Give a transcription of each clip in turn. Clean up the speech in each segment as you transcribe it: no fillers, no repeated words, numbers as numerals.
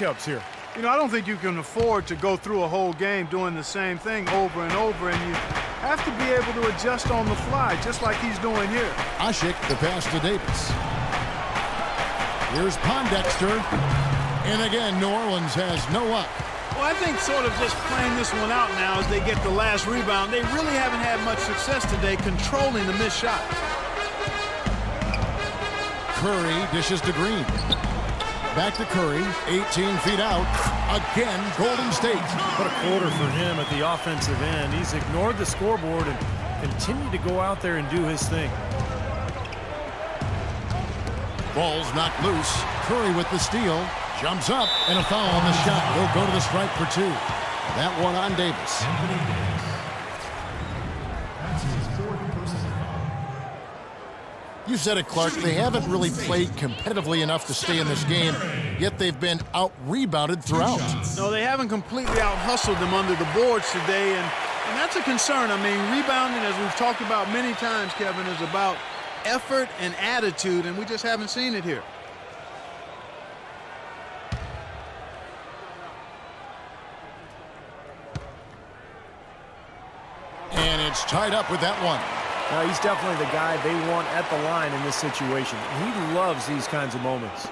matchups here. You know, I don't think you can afford to go through a whole game doing the same thing over and over, and you have to be able to adjust on the fly, just like he's doing here. Asik, the pass to Davis. Here's Pondexter. And again, New Orleans has no luck. Well, I think sort of just playing this one out now as they get the last rebound. They really haven't had much success today controlling the missed shots. Curry dishes to Green. Back to Curry, 18 feet out. Again, Golden State. What a quarter for him at the offensive end. He's ignored the scoreboard and continued to go out there and do his thing. Ball's knocked loose. Curry with the steal. Jumps up, and a foul on the shot. He'll go to the stripe for two. That one on Davis. You said it, Clark. They haven't really played competitively enough to stay in this game, yet they've been out-rebounded throughout. No, they haven't completely out-hustled them under the boards today, and that's a concern. I mean, rebounding, as we've talked about many times, Kevin, is about effort and attitude, and we just haven't seen it here. And it's tied up with that one. Now, he's definitely the guy they want at the line in this situation. He loves these kinds of moments.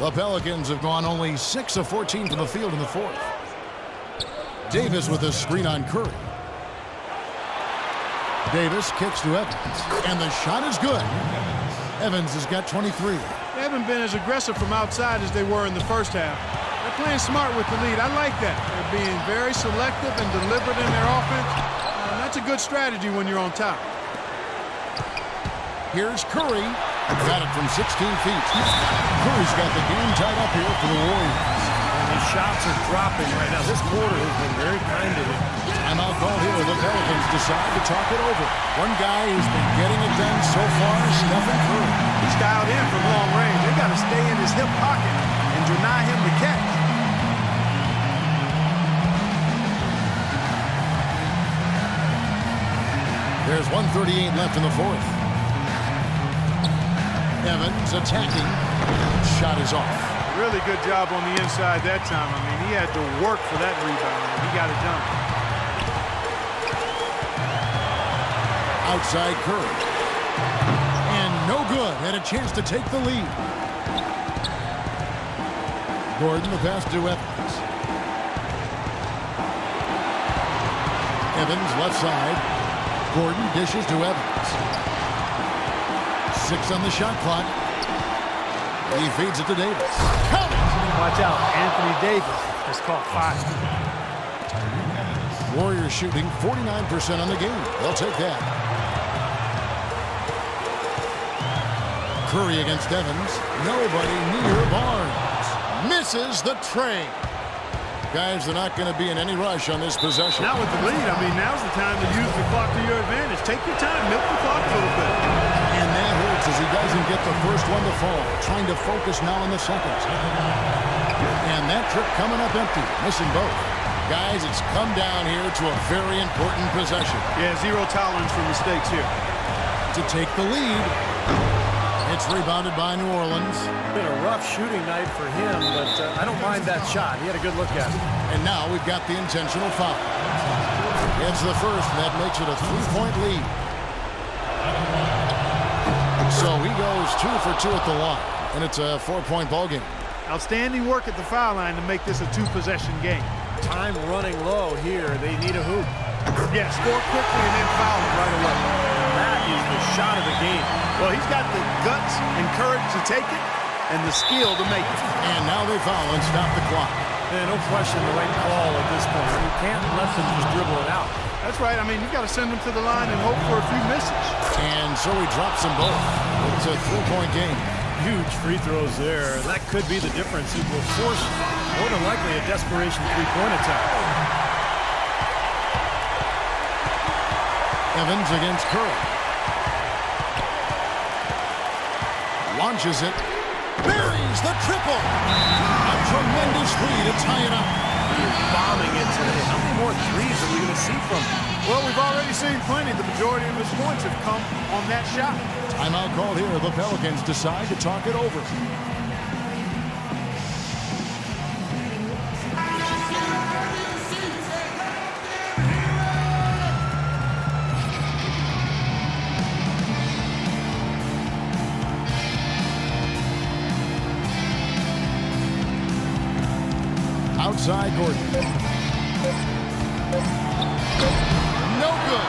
The Pelicans have gone only 6 of 14 from the field in the fourth. Davis with a screen on Curry. Davis kicks to Evans, and the shot is good. Evans has got 23. They haven't been as aggressive from outside as they were in the first half. They're playing smart with the lead. I like that. They're being very selective and deliberate in their offense. That's a good strategy when you're on top. Here's Curry. Got it from 16 feet. Curry's got the game tied up here for the Warriors. And his shots are dropping right now. This quarter has been very kind to him. Timeout call here. The Pelicans decide to talk it over. One guy who's been getting it done so far, Stephen Curry. He's dialed in from long range. They got to stay in his hip pocket and deny him the catch. There's 1:38 left in the fourth. Evans attacking. Shot is off. Really good job on the inside that time. I mean, he had to work for that rebound, and he got it done. Outside Curry. And no good. Had a chance to take the lead. Gordon, the pass to Evans. Evans left side. Gordon dishes to Evans. 6 on the shot clock. He feeds it to Davis. Count it! Watch out. Anthony Davis has caught 5. Warriors shooting 49% on the game. They'll take that. Curry against Evans. Nobody near Barnes. Misses the tray. Guys, they're not going to be in any rush on this possession. Not with the lead. I mean, now's the time to use the clock to your advantage. Take your time. Milk the clock a little bit. And that hurts as he doesn't get the first one to fall. Trying to focus now on the second. And that trip coming up empty. Missing both. Guys, it's come down here to a very important possession. Yeah, zero tolerance for mistakes here. To take the lead. It's rebounded by New Orleans. Been a rough shooting night for him, but I don't mind that shot. He had a good look at it. And now we've got the intentional foul. It's the first, and that makes it a 3-point lead. So he goes 2 for 2 at the line, and it's a 4-point ball game. Outstanding work at the foul line to make this a 2-possession game. Time running low here. They need a hoop. Yeah, score quickly and then foul it right away. That is the shot of the game. Well, he's got the guts and courage to take it and the skill to make it. And now they foul and stop the clock. No question the right call at this point. You can't let them just dribble it out. That's right. I mean, you've got to send them to the line and hope for a few misses. And so he drops them both. It's a 3-point game. Huge free throws there. That could be the difference. It will force, more than likely, a desperation 3-point attack. Evans against Curry. Launches it. Buries the triple. A tremendous three to tie it up. He's bombing it today. How many more threes are we going to see from him? Well, we've already seen plenty. The majority of his points have come on that shot. Timeout called here. The Pelicans decide to talk it over. Outside Gordon. No good.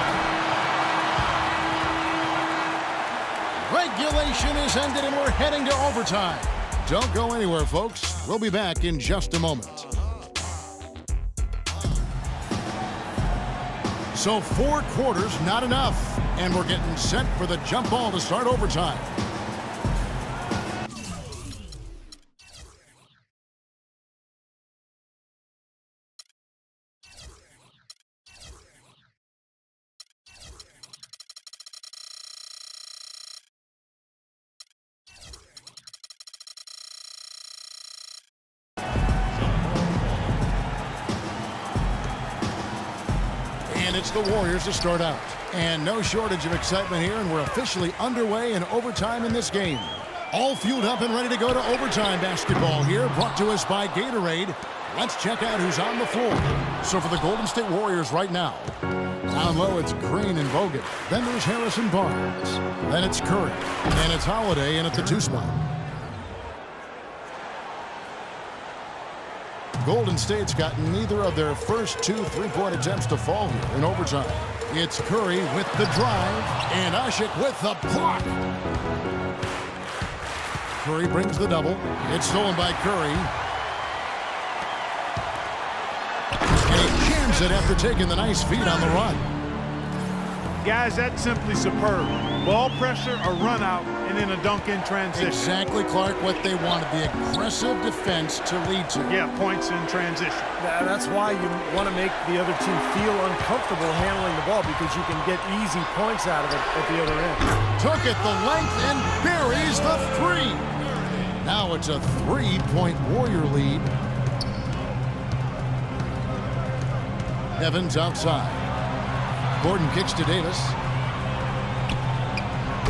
Regulation is ended and we're heading to overtime. Don't go anywhere, folks. We'll be back in just a moment. So 4 quarters, not enough. And we're getting set for the jump ball to start overtime. And it's the Warriors to start out. And no shortage of excitement here, and we're officially underway in overtime in this game. All fueled up and ready to go to overtime basketball here, brought to us by Gatorade. Let's check out who's on the floor. So for the Golden State Warriors right now, down low it's Green and Bogut. Then there's Harrison Barnes. Then it's Curry. And it's Holiday in at the 2 spot. Golden State's got neither of their first 2 3-point attempts to fall here in overtime. It's Curry with the drive, and Ashik with the block. Curry brings the double. It's stolen by Curry. And he jams it after taking the nice feed on the run. Guys, that's simply superb. Ball pressure, a run out, and then a dunk in transition. Exactly, Clark, what they wanted, the aggressive defense to lead to. Yeah, points in transition. That's why you want to make the other team feel uncomfortable handling the ball, because you can get easy points out of it at the other end. Took it the length and buries the 3. Now it's a 3-point Warrior lead. Evans outside. Gordon kicks to Davis.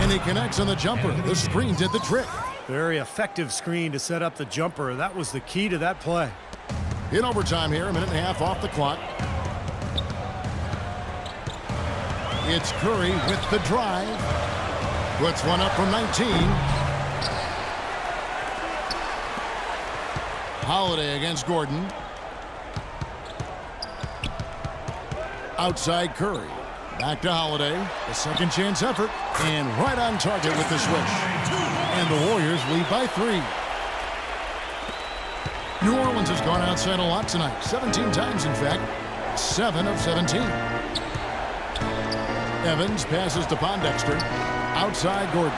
And he connects on the jumper. The screen did the trick. Very effective screen to set up the jumper. That was the key to that play. In overtime here, 1.5 minutes off the clock. It's Curry with the drive. Puts one up from 19. Holiday against Gordon. Outside Curry. Back to Holiday. A second chance effort. And right on target with the switch. And the Warriors lead by 3. New Orleans has gone outside a lot tonight. 17 times, in fact. 7 of 17. Evans passes to Pondexter. Outside Gordon.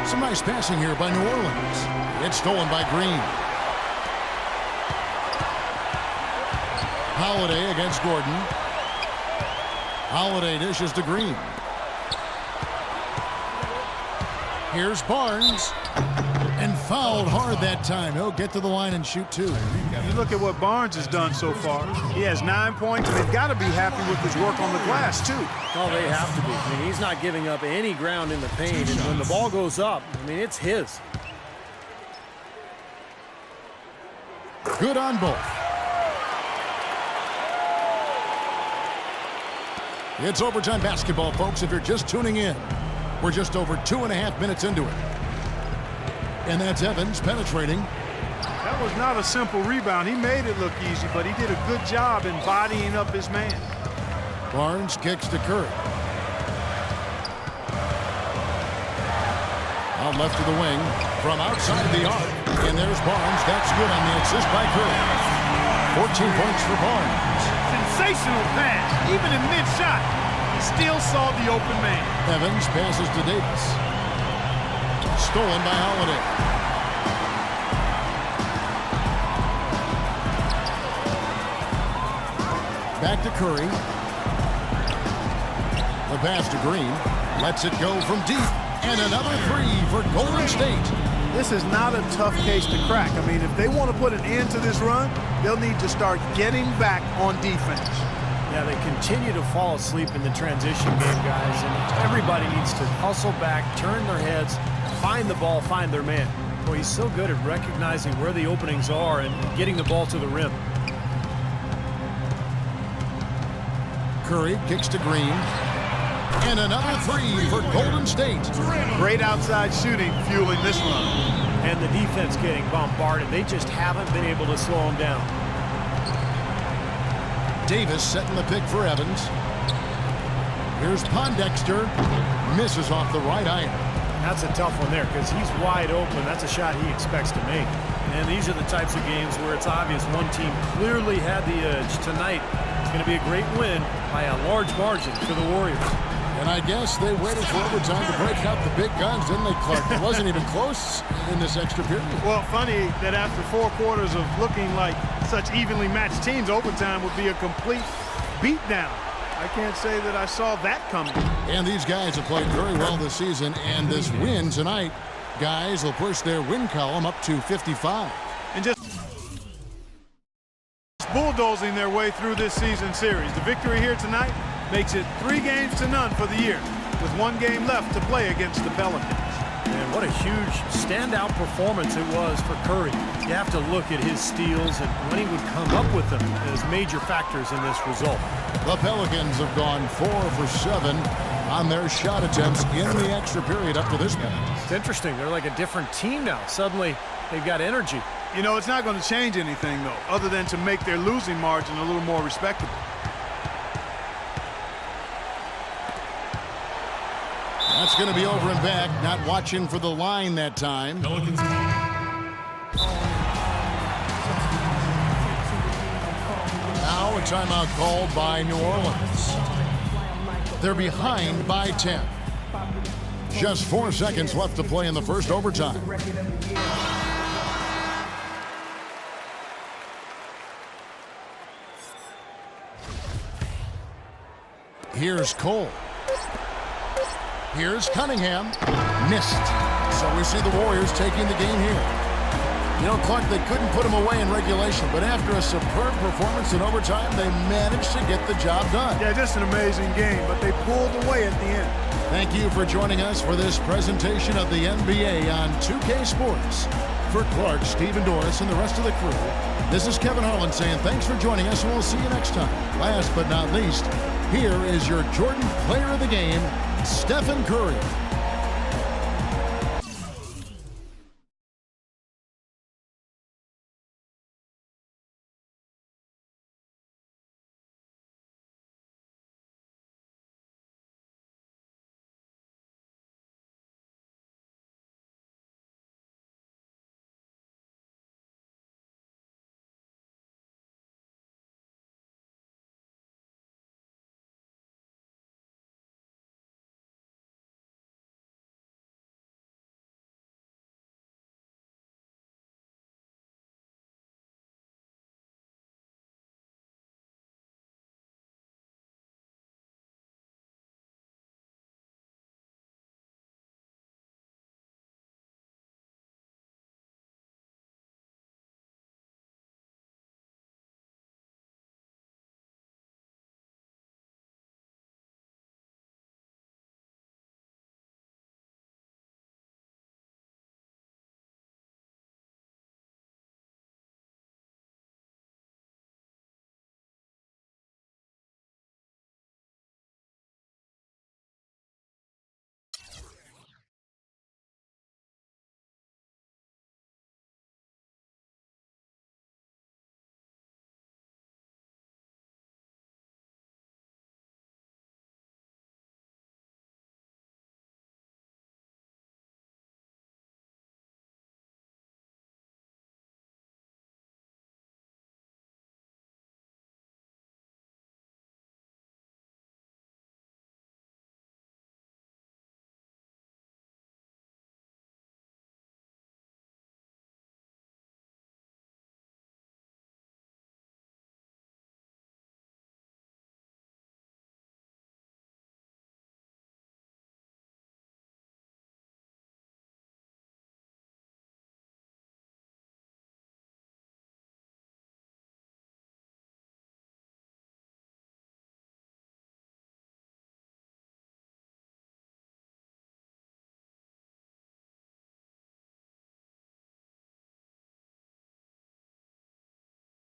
Some nice passing here by New Orleans. It's stolen by Green. Holiday against Gordon. Holiday dishes to Green. Here's Barnes. And fouled hard that time. He'll get to the line and shoot 2. You look at what Barnes has done so far. He has 9 points, and they've got to be happy with his work on the glass, too. Oh, they have to be. I mean, he's not giving up any ground in the paint, and when the ball goes up, I mean, it's his. Good on both. It's overtime basketball, folks, if you're just tuning in. We're just over 2.5 minutes into it. And that's Evans penetrating. That was not a simple rebound. He made it look easy, but he did a good job in bodying up his man. Barnes kicks to Curry. Out left to the wing from outside the arc. And there's Barnes. That's good on the assist by Curry. 14 points for Barnes. Sensational pass. Even in mid-shot, he still saw the open man. Evans passes to Davis. Stolen by Holiday. Back to Curry. The pass to Green. Lets it go from deep. And another 3 for Golden State. This is not a tough case to crack. I mean, if they want to put an end to this run, they'll need to start getting back on defense. Yeah, they continue to fall asleep in the transition game, guys, and everybody needs to hustle back, turn their heads, find the ball, find their man. Boy, he's so good at recognizing where the openings are and getting the ball to the rim. Curry kicks to Green. And another 3 for Golden State. Great outside shooting fueling this run. And the defense getting bombarded. They just haven't been able to slow them down. Davis setting the pick for Evans. Here's Pondexter. Misses off the right iron. That's a tough one there because he's wide open. That's a shot he expects to make. And these are the types of games where it's obvious one team clearly had the edge. Tonight, it's going to be a great win by a large margin for the Warriors. And I guess they waited for overtime to break out the big guns, didn't they, Clark? It wasn't even close in this extra period. Well, funny that after 4 quarters of looking like such evenly matched teams, overtime would be a complete beatdown. I can't say that I saw that coming. And these guys have played very well this season, and this win tonight, guys, will push their win column up to 55. And just bulldozing their way through this season series. The victory here tonight makes it 3-0 for the year, with 1 game left to play against the Pelicans. And what a huge standout performance it was for Curry. You have to look at his steals and when he would come up with them as major factors in this result. The Pelicans have gone 4 for 7 on their shot attempts in the extra period up to this point. It's interesting. They're like a different team now. Suddenly, they've got energy. You know, it's not going to change anything, though, other than to make their losing margin a little more respectable. That's going to be over and back. Not watching for the line that time. Now a timeout called by New Orleans. They're behind by 10. Just 4 seconds left to play in the first overtime. Here's Cole. Here's Cunningham. Missed. So we see the Warriors taking the game here. You know, Clark, they couldn't put him away in regulation, but after a superb performance in overtime, they managed to get the job done. Yeah, just an amazing game, but they pulled away at the end. Thank you for joining us for this presentation of the NBA on 2K Sports. For Clark, Stephen Doris, and the rest of the crew, this is Kevin Harlan saying thanks for joining us, and we'll see you next time. Last but not least, here is your Jordan Player of the Game, Stephen Curry.